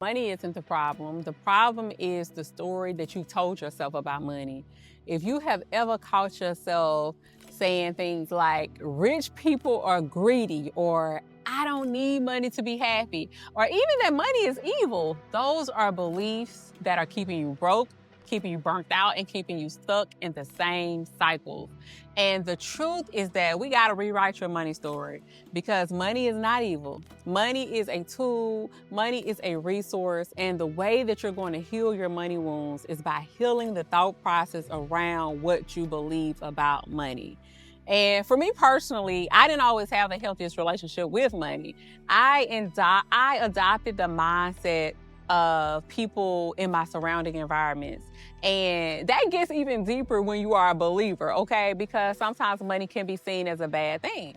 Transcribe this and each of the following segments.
Money isn't the problem. The problem is the story that you told yourself about money. If you have ever caught yourself saying things like, rich people are greedy, or I don't need money to be happy, or even that money is evil, those are beliefs that are keeping you broke, keeping you burnt out, and keeping you stuck in the same cycle. And the truth is that we got to rewrite your money story, because money is not evil. Money is a tool, money is a resource, and the way that you're going to heal your money wounds is by healing the thought process around what you believe about money. And for me personally, I didn't always have the healthiest relationship with money. I adopted the mindset of people in my surrounding environments. And that gets even deeper when you are a believer, okay? Because sometimes money can be seen as a bad thing.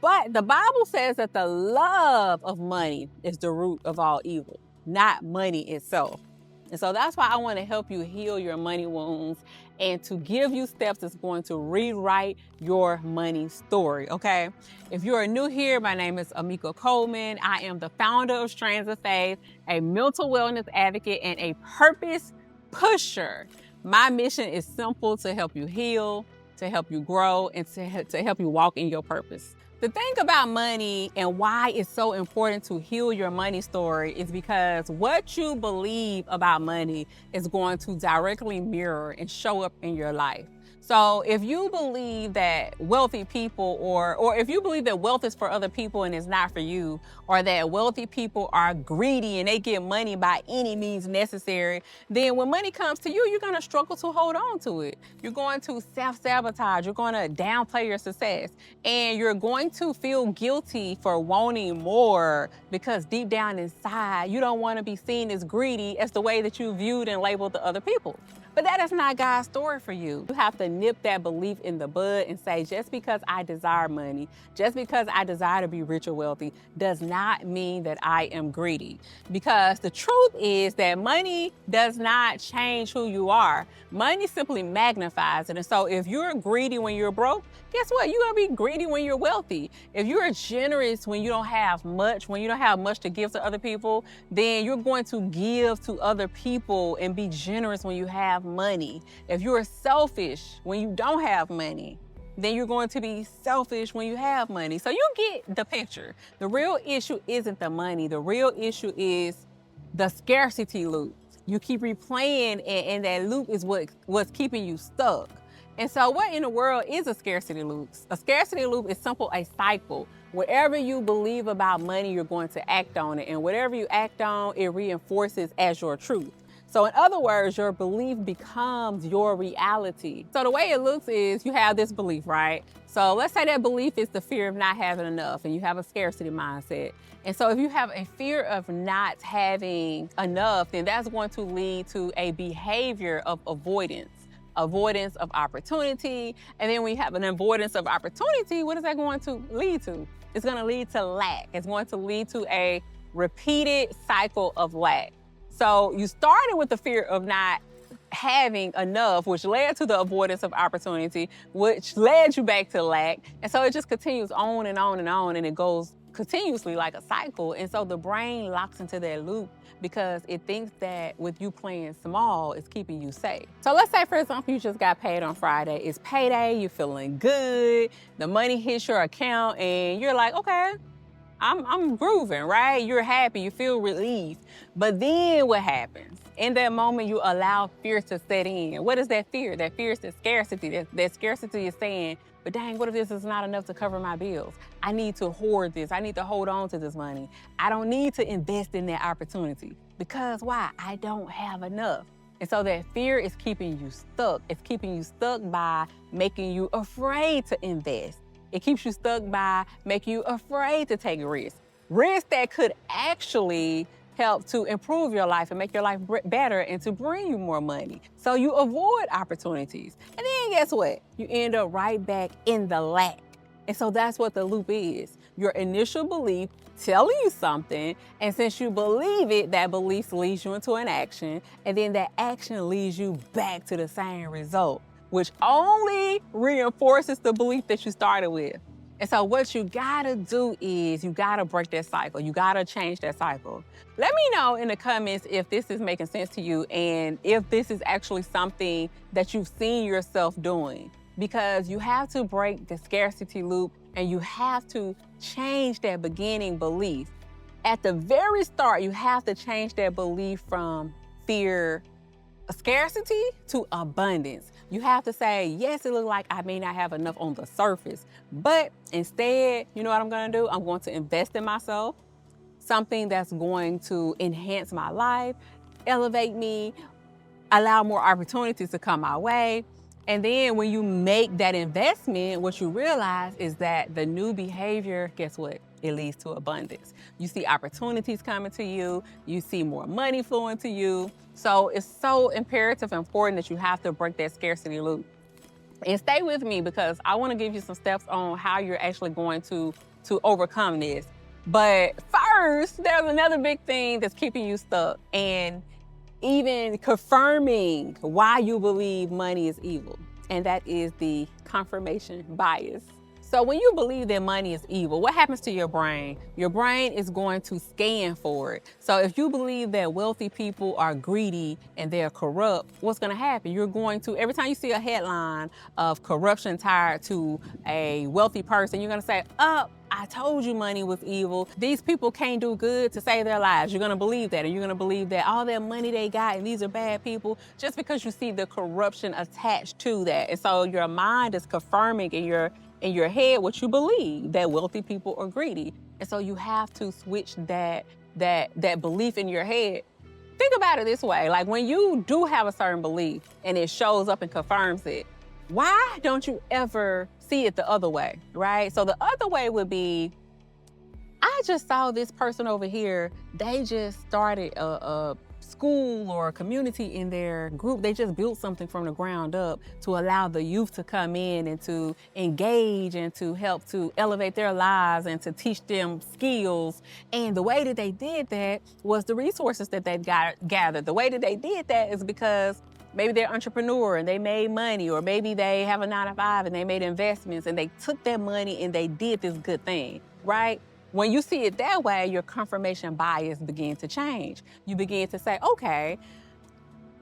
But the Bible says that the love of money is the root of all evil, not money itself. And so that's why I want to help you heal your money wounds and to give you steps that's going to rewrite your money story, okay? If you are new here, my name is Amika Coleman. I am the founder of Strands of Faith, a mental wellness advocate, and a purpose pusher. My mission is simple: to help you heal, to help you grow, and to help you walk in your purpose. The thing about money and why it's so important to heal your money story is because what you believe about money is going to directly mirror and show up in your life. So if you believe that wealthy people or if you believe that wealth is for other people and it's not for you, or that wealthy people are greedy and they get money by any means necessary, then when money comes to you, you're going to struggle to hold on to it. You're going to self-sabotage. You're going to downplay your success. And you're going to feel guilty for wanting more, because deep down inside, you don't want to be seen as greedy as the way that you viewed and labeled the other people. But that is not God's story for you. You have to nip that belief in the bud and say, just because I desire money, just because I desire to be rich or wealthy, does not mean that I am greedy. Because the truth is that money does not change who you are. Money simply magnifies it. And so if you're greedy when you're broke, guess what? You're gonna be greedy when you're wealthy. If you're generous when you don't have much, to give to other people, then you're going to give to other people and be generous when you have money. If you're selfish when you don't have money, then you're going to be selfish when you have money. So you get the picture. The real issue isn't the money. The real issue is the scarcity loop. You keep replaying, and that loop is what's keeping you stuck. And so what in the world is a scarcity loop? A scarcity loop is simple, a cycle. Whatever you believe about money, you're going to act on it. And whatever you act on, it reinforces as your truth. So in other words, your belief becomes your reality. So the way it looks is you have this belief, right? So let's say that belief is the fear of not having enough, and you have a scarcity mindset. And so if you have a fear of not having enough, then that's going to lead to a behavior of avoidance of opportunity. And then when you have an avoidance of opportunity, what is that going to lead to? It's going to lead to lack. It's going to lead to a repeated cycle of lack. So you started with the fear of not having enough, which led to the avoidance of opportunity, which led you back to lack. And so it just continues on and on and on, and it goes continuously like a cycle. And so the brain locks into that loop because it thinks that with you playing small, it's keeping you safe. So let's say, for example, you just got paid on Friday. It's payday, you're feeling good, the money hits your account, and you're like, okay, I'm grooving, right? You're happy, you feel relieved. But then what happens? In that moment, you allow fear to set in. What is that fear? That fear is the scarcity. That scarcity is saying, but dang, what if this is not enough to cover my bills? I need to hoard this. I need to hold on to this money. I don't need to invest in that opportunity. Because why? I don't have enough. And so that fear is keeping you stuck. It's keeping you stuck by making you afraid to invest. It keeps you stuck by making you afraid to take risks. Risks that could actually help to improve your life and make your life better and to bring you more money. So you avoid opportunities. And then guess what? You end up right back in the lack. And so that's what the loop is. Your initial belief telling you something, and since you believe it, that belief leads you into an action, and then that action leads you back to the same result, which only reinforces the belief that you started with. And so what you gotta do is you gotta break that cycle. You gotta change that cycle. Let me know in the comments if this is making sense to you and if this is actually something that you've seen yourself doing. Because you have to break the scarcity loop and you have to change that beginning belief. At the very start, you have to change that belief from fear, scarcity to abundance. You have to say, yes, it looks like I may not have enough on the surface, but instead, you know what I'm gonna do? I'm going to invest in myself, something that's going to enhance my life, elevate me, allow more opportunities to come my way. And then when you make that investment, what you realize is that the new behavior, guess what? It leads to abundance. You see opportunities coming to you. You see more money flowing to you. So it's so imperative and important that you have to break that scarcity loop. And stay with me because I want to give you some steps on how you're actually going to overcome this. But first, there's another big thing that's keeping you stuck and even confirming why you believe money is evil, and that is the confirmation bias. So when you believe that money is evil, what happens to your brain? Your brain is going to scan for it. So if you believe that wealthy people are greedy and they're corrupt, what's gonna happen? You're going to, every time you see a headline of corruption tied to a wealthy person, you're gonna say, I told you money was evil. These people can't do good to save their lives. You're gonna believe that, and you're gonna believe that all that money they got and these are bad people just because you see the corruption attached to that. And so your mind is confirming in your head what you believe, that wealthy people are greedy. And so you have to switch that belief in your head. Think about it this way, like when you do have a certain belief and it shows up and confirms it, why don't you ever see it the other way, right? So the other way would be, I just saw this person over here, they just started a school or a community in their group. They just built something from the ground up to allow the youth to come in and to engage and to help to elevate their lives and to teach them skills. And the way that they did that was the resources that they gathered. The way that they did that is because maybe they're an entrepreneur and they made money, or maybe they have a 9-to-5 and they made investments and they took that money and they did this good thing, right? When you see it that way, your confirmation bias begins to change. You begin to say, okay,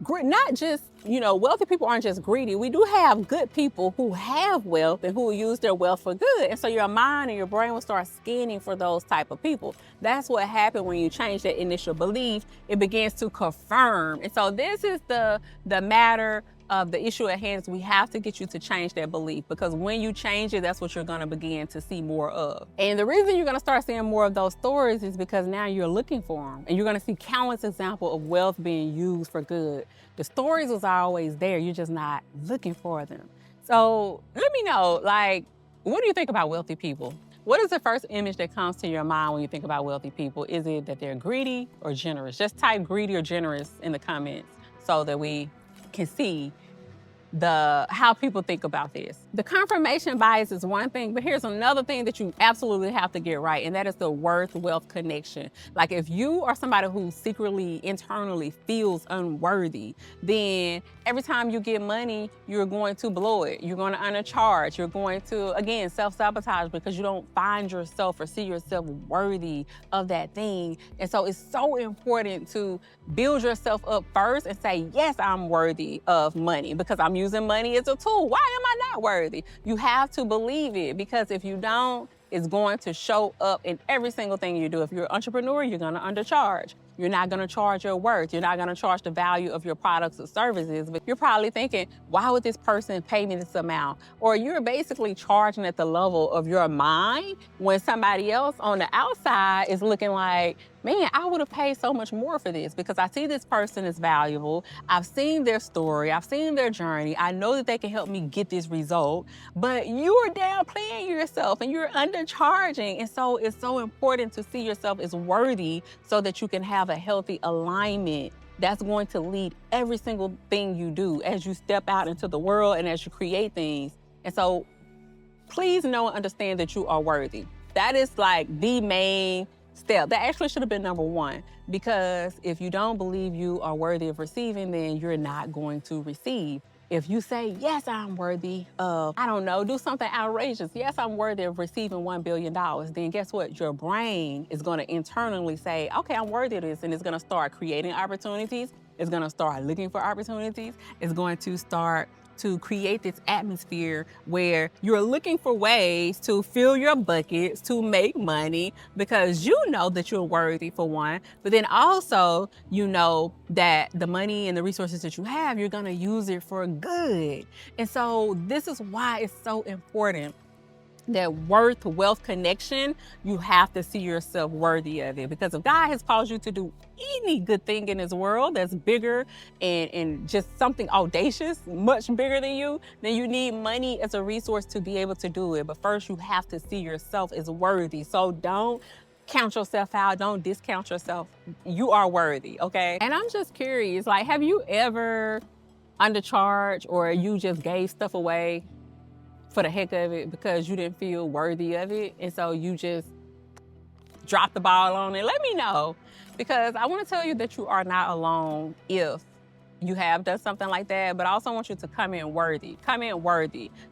not just, wealthy people aren't just greedy. We do have good people who have wealth and who use their wealth for good. And so your mind and your brain will start scanning for those type of people. That's what happened when you change that initial belief. It begins to confirm. And so this is the matter of the issue at hand. Is we have to get you to change that belief, because when you change it, that's what you're going to begin to see more of. And the reason you're going to start seeing more of those stories is because now you're looking for them, and you're going to see countless examples of wealth being used for good. The stories was always there. You're just not looking for them. So let me know, what do you think about wealthy people? What is the first image that comes to your mind when you think about wealthy people? Is it that they're greedy or generous? Just type greedy or generous in the comments so that we can see how people think about this. The confirmation bias is one thing, but here's another thing that you absolutely have to get right, and that is the worth-wealth connection. Like if you are somebody who secretly, internally feels unworthy, then every time you get money, you're going to blow it. You're going to undercharge. You're going to, again, self-sabotage because you don't find yourself or see yourself worthy of that thing. And so it's so important to build yourself up first and say, yes, I'm worthy of money because I'm using money as a tool. Why am I not worthy? You have to believe it, because if you don't, it's going to show up in every single thing you do. If you're an entrepreneur, you're going to undercharge. You're not going to charge your worth. You're not going to charge the value of your products or services. But you're probably thinking, why would this person pay me this amount? Or you're basically charging at the level of your mind when somebody else on the outside is looking like, man, I would have paid so much more for this because I see this person is valuable. I've seen their story. I've seen their journey. I know that they can help me get this result, but you are downplaying yourself and you're undercharging. And so it's so important to see yourself as worthy so that you can have a healthy alignment that's going to lead every single thing you do as you step out into the world and as you create things. And so please know and understand that you are worthy. That is like the main step. That actually should have been number one, because if you don't believe you are worthy of receiving, then you're not going to receive. If you say, yes, I'm worthy of, I don't know, do something outrageous. Yes, I'm worthy of receiving $1 billion. Then guess what? Your brain is going to internally say, okay, I'm worthy of this. And it's going to start creating opportunities. It's going to start looking for opportunities. It's going to start to create this atmosphere where you're looking for ways to fill your buckets, to make money, because you know that you're worthy, for one, but then also you know that the money and the resources that you have, you're gonna use it for good. And so this is why it's so important that worth-wealth connection. You have to see yourself worthy of it, because if God has caused you to do any good thing in this world that's bigger and just something audacious, much bigger than you, then you need money as a resource to be able to do it. But first you have to see yourself as worthy. So don't count yourself out. Don't discount yourself. You are worthy, okay? And I'm just curious, like, have you ever undercharged, or you just gave stuff away for the heck of it because you didn't feel worthy of it, and so you just dropped the ball on it? Let me know, because I want to tell you that you are not alone if you have done something like that, but I also want you to come in worthy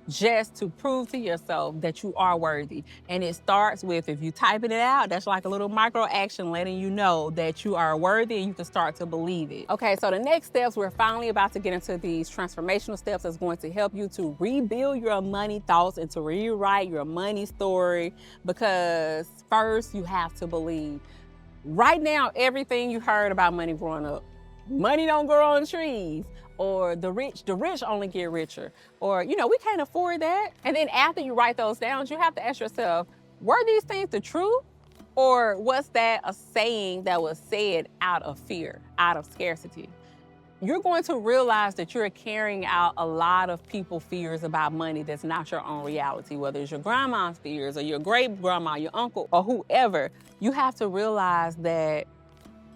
just to prove to yourself that you are worthy. And it starts with, if you typing it out, that's like a little micro action letting you know that you are worthy, and you can start to believe it. Okay, so the next steps, we're finally about to get into these transformational steps that's going to help you to rebuild your money thoughts and to rewrite your money story, because first you have to believe. Right now, everything you heard about money growing up, money don't grow on trees, or the rich only get richer, or, you know, we can't afford that. And then after you write those down, you have to ask yourself, were these things the truth, or was that a saying that was said out of fear, out of scarcity? You're going to realize that you're carrying out a lot of people's fears about money that's not your own reality, whether it's your grandma's fears or your great grandma, your uncle, or whoever. You have to realize that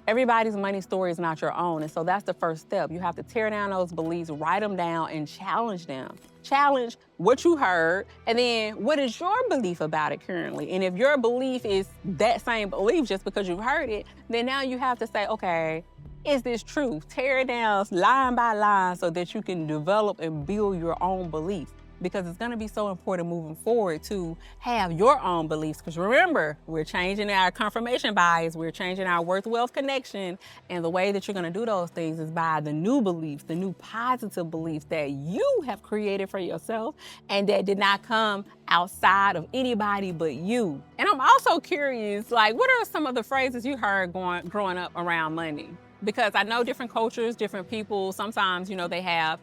everybody's money story is not your own. And so that's the first step. You have to tear down those beliefs, write them down, and challenge them. Challenge what you heard, and then what is your belief about it currently? And if your belief is that same belief just because you've heard it, then now you have to say, okay, is this true? Tear it down line by line so that you can develop and build your own beliefs. Because it's going to be so important moving forward to have your own beliefs. Because remember, we're changing our confirmation bias, we're changing our worth-wealth connection, and the way that you're going to do those things is by the new beliefs, the new positive beliefs that you have created for yourself and that did not come outside of anybody but you. And I'm also curious, like, what are some of the phrases you heard growing up around money? Because I know different cultures, different people, sometimes, you know, they have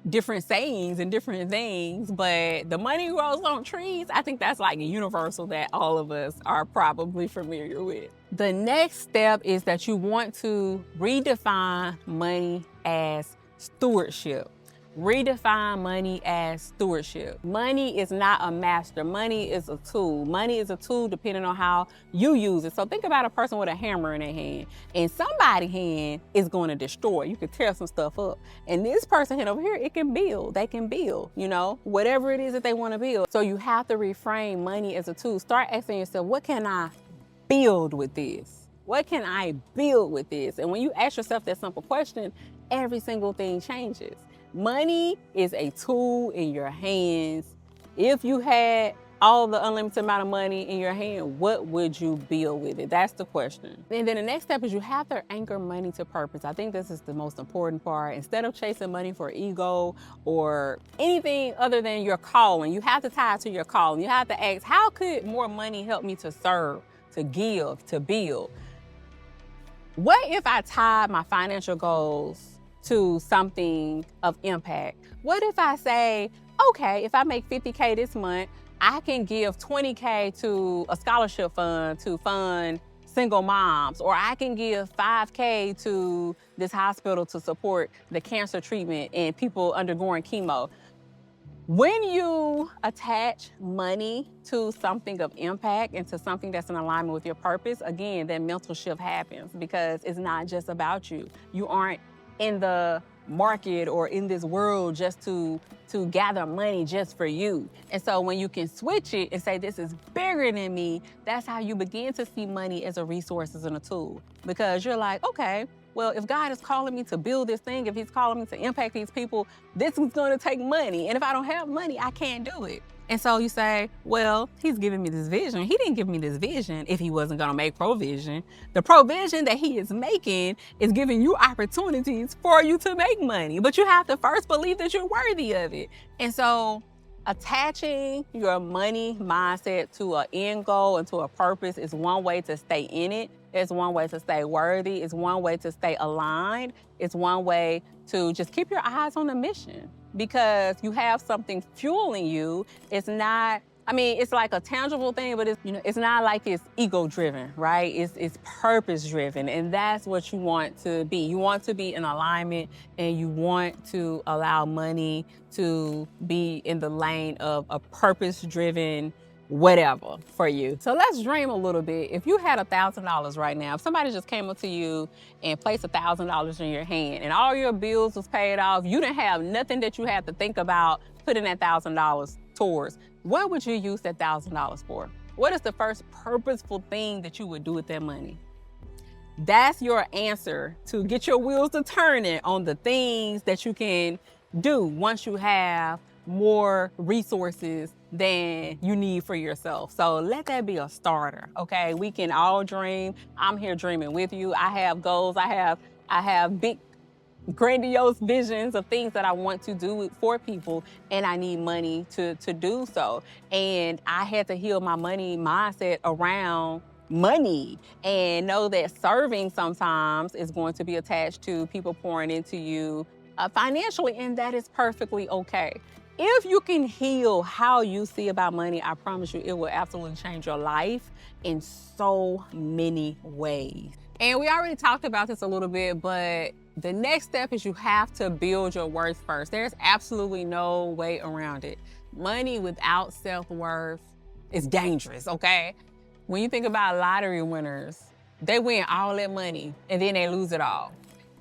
different sayings and different things, but the money grows on trees, I think that's like a universal that all of us are probably familiar with. The next step is that you want to redefine money as stewardship. Redefine money as stewardship. Money is not a master. Money is a tool. Money is a tool depending on how you use it. So think about a person with a hammer in their hand, and somebody's hand is going to destroy. You can tear some stuff up. And this person hand over here, it can build. They can build, you know, whatever it is that they want to build. So you have to reframe money as a tool. Start asking yourself, what can I build with this? What can I build with this? And when you ask yourself that simple question, every single thing changes. Money is a tool in your hands. If you had all the unlimited amount of money in your hand, what would you build with it? That's the question. And then the next step is you have to anchor money to purpose. I think this is the most important part. Instead of chasing money for ego or anything other than your calling, you have to tie it to your calling. You have to ask, how could more money help me to serve, to give, to build? What if I tied my financial goals to something of impact? What if I say, okay, if I make $50K this month, I can give $20K to a scholarship fund to fund single moms, or I can give $5K to this hospital to support the cancer treatment and people undergoing chemo. When you attach money to something of impact and to something that's in alignment with your purpose, again, that mental shift happens, because it's not just about you. You aren't in the market or in this world just to gather money just for you. And so when you can switch it and say, this is bigger than me, that's how you begin to see money as a resource, as a tool. Because you're like, okay, well, if God is calling me to build this thing, if he's calling me to impact these people, this is going to take money. And if I don't have money, I can't do it. And so you say, well, he's giving me this vision. He didn't give me this vision if he wasn't going to make provision. The provision that he is making is giving you opportunities for you to make money. But you have to first believe that you're worthy of it. And so attaching your money mindset to an end goal and to a purpose is one way to stay in it. It's one way to stay worthy. It's one way to stay aligned. It's one way to just keep your eyes on the mission, because you have something fueling you. It's not, it's like a tangible thing, but it's not like it's ego-driven, right? It's purpose-driven, and that's what you want to be. You want to be in alignment, and you want to allow money to be in the lane of a purpose-driven whatever for you. So let's dream a little bit. If you had $1,000 right now, if somebody just came up to you and placed $1,000 in your hand and all your bills was paid off, you didn't have nothing that you had to think about putting that $1,000 towards, what would you use that $1,000 for? What is the first purposeful thing that you would do with that money? That's your answer to get your wheels to turning on the things that you can do once you have more resources than you need for yourself. So let that be a starter, okay? We can all dream. I'm here dreaming with you. I have goals. I have big, grandiose visions of things that I want to do for people, and I need money to do so. And I had to heal my money mindset around money and know that serving sometimes is going to be attached to people pouring into you financially, and that is perfectly okay. If you can heal how you see about money, I promise you it will absolutely change your life in so many ways. And we already talked about this a little bit, but the next step is you have to build your worth first. There's absolutely no way around it. Money without self-worth is dangerous, okay? When you think about lottery winners, they win all that money and then they lose it all.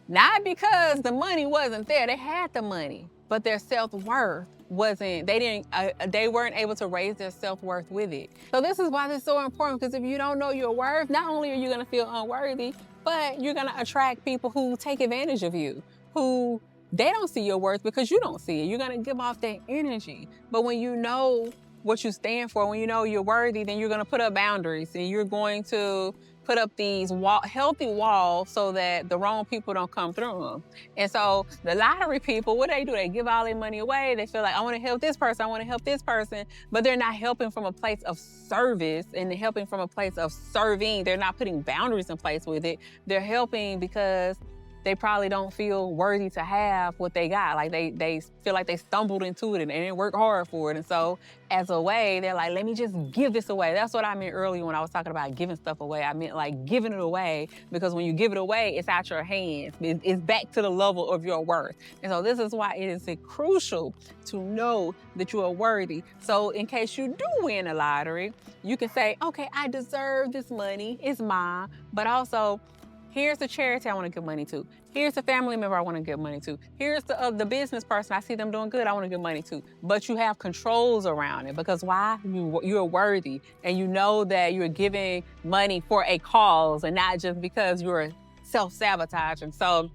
Not because the money wasn't there, they had the money, but their self-worth they weren't able to raise their self-worth with it. So this is why this is so important, because if you don't know your worth, not only are you gonna feel unworthy, but you're gonna attract people who take advantage of you, who they don't see your worth because you don't see it. You're gonna give off that energy. But when you know what you stand for, when you know you're worthy, then you're gonna put up boundaries, and you're going to put up these healthy walls so that the wrong people don't come through them. And so the lottery people, what do? They give all their money away. They feel like, I want to help this person, I want to help this person, but they're not helping from a place of service and helping from a place of serving. They're not putting boundaries in place with it. They're helping because they probably don't feel worthy to have what they got. Like they feel like they stumbled into it and they didn't work hard for it. And so as a way, they're like, let me just give this away. That's what I meant earlier when I was talking about giving stuff away. I meant like giving it away, because when you give it away, it's out your hands. It's back to the level of your worth. And so this is why it is crucial to know that you are worthy. So in case you do win a lottery, you can say, okay, I deserve this money. It's mine. But also, here's the charity I want to give money to. Here's the family member I want to give money to. Here's the business person, I see them doing good, I want to give money to. But you have controls around it, because why? You're worthy, and you know that you're giving money for a cause and not just because you're self-sabotaging. So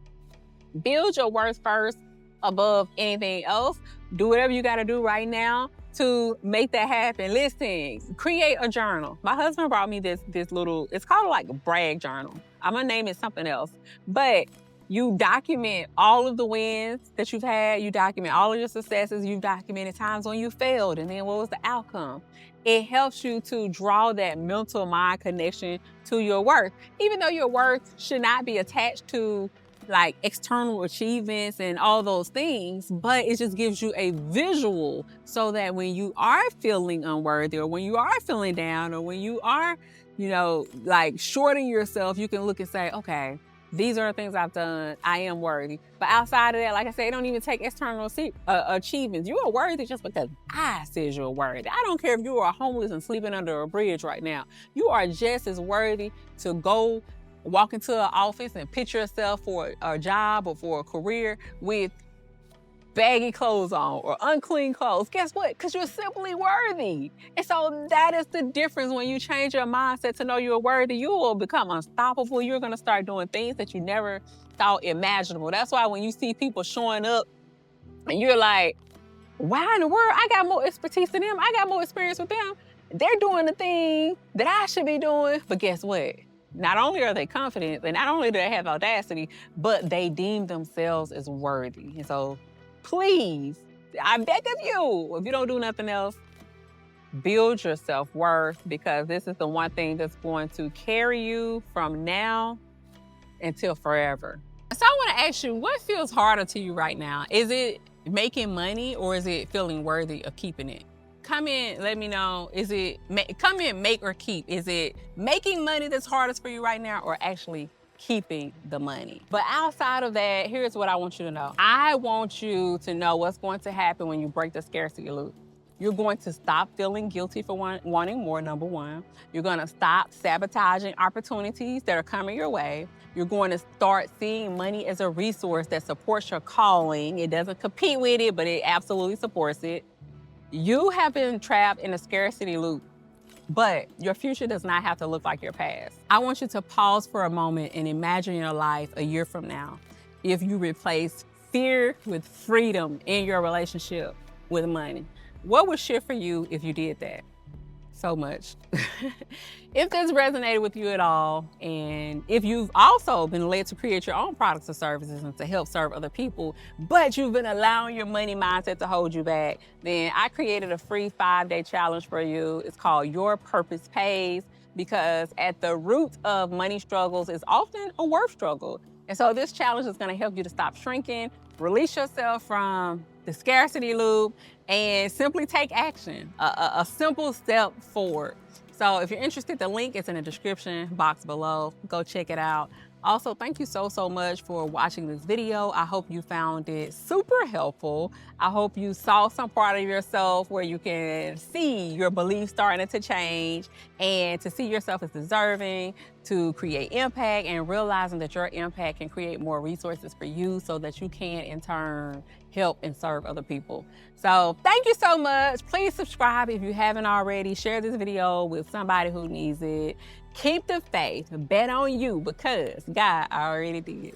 build your worth first above anything else. Do whatever you got to do right now to make that happen. Listen, create a journal. My husband brought me this little, it's called like a brag journal. I'm gonna name it something else. But you document all of the wins that you've had. You document all of your successes. You've documented times when you failed, and then what was the outcome. It helps you to draw that mental mind connection to your worth. Even though your worth should not be attached to like external achievements and all those things, but it just gives you a visual so that when you are feeling unworthy, or when you are feeling down, or when you are, like shorting yourself, you can look and say, okay, these are the things I've done. I am worthy. But outside of that, like I said, it don't even take external achievements. You are worthy just because I said you're worthy. I don't care if you are homeless and sleeping under a bridge right now. You are just as worthy to go walk into an office and pitch yourself for a job or for a career with baggy clothes on or unclean clothes. Guess what? Because you're simply worthy. And so that is the difference. When you change your mindset to know you're worthy, you will become unstoppable. You're going to start doing things that you never thought imaginable. That's why when you see people showing up and you're like, why in the world? I got more expertise than them. I got more experience with them. They're doing the thing that I should be doing. But guess what? Not only are they confident, and not only do they have audacity, but they deem themselves as worthy. And so please, I beg of you, if you don't do nothing else, build your self-worth, because this is the one thing that's going to carry you from now until forever. So I want to ask you, what feels harder to you right now? Is it making money, or is it feeling worthy of keeping it? Come in, let me know. Is it, come in, make or keep? Is it making money that's hardest for you right now, or actually keeping the money? But outside of that, here's what I want you to know. I want you to know what's going to happen when you break the scarcity loop. You're going to stop feeling guilty for wanting more, number one. You're going to stop sabotaging opportunities that are coming your way. You're going to start seeing money as a resource that supports your calling. It doesn't compete with it, but it absolutely supports it. You have been trapped in a scarcity loop, but your future does not have to look like your past. I want you to pause for a moment and imagine your life a year from now if you replace fear with freedom in your relationship with money. What would shift for you if you did that? So much. If this resonated with you at all, and if you've also been led to create your own products or services and to help serve other people, but you've been allowing your money mindset to hold you back, then I created a free 5-day challenge for you. It's called Your Purpose Pays, because at the root of money struggles is often a worth struggle. And so this challenge is going to help you to stop shrinking, release yourself from the scarcity loop, and simply take action, a simple step forward. So if you're interested, the link is in the description box below. Go check it out. Also, thank you so much for watching this video. I hope you found it super helpful. I hope you saw some part of yourself where you can see your beliefs starting to change, and to see yourself as deserving, to create impact, and realizing that your impact can create more resources for you so that you can in turn help and serve other people. So thank you so much. Please subscribe if you haven't already. Share this video with somebody who needs it. Keep the faith, bet on you, because God already did.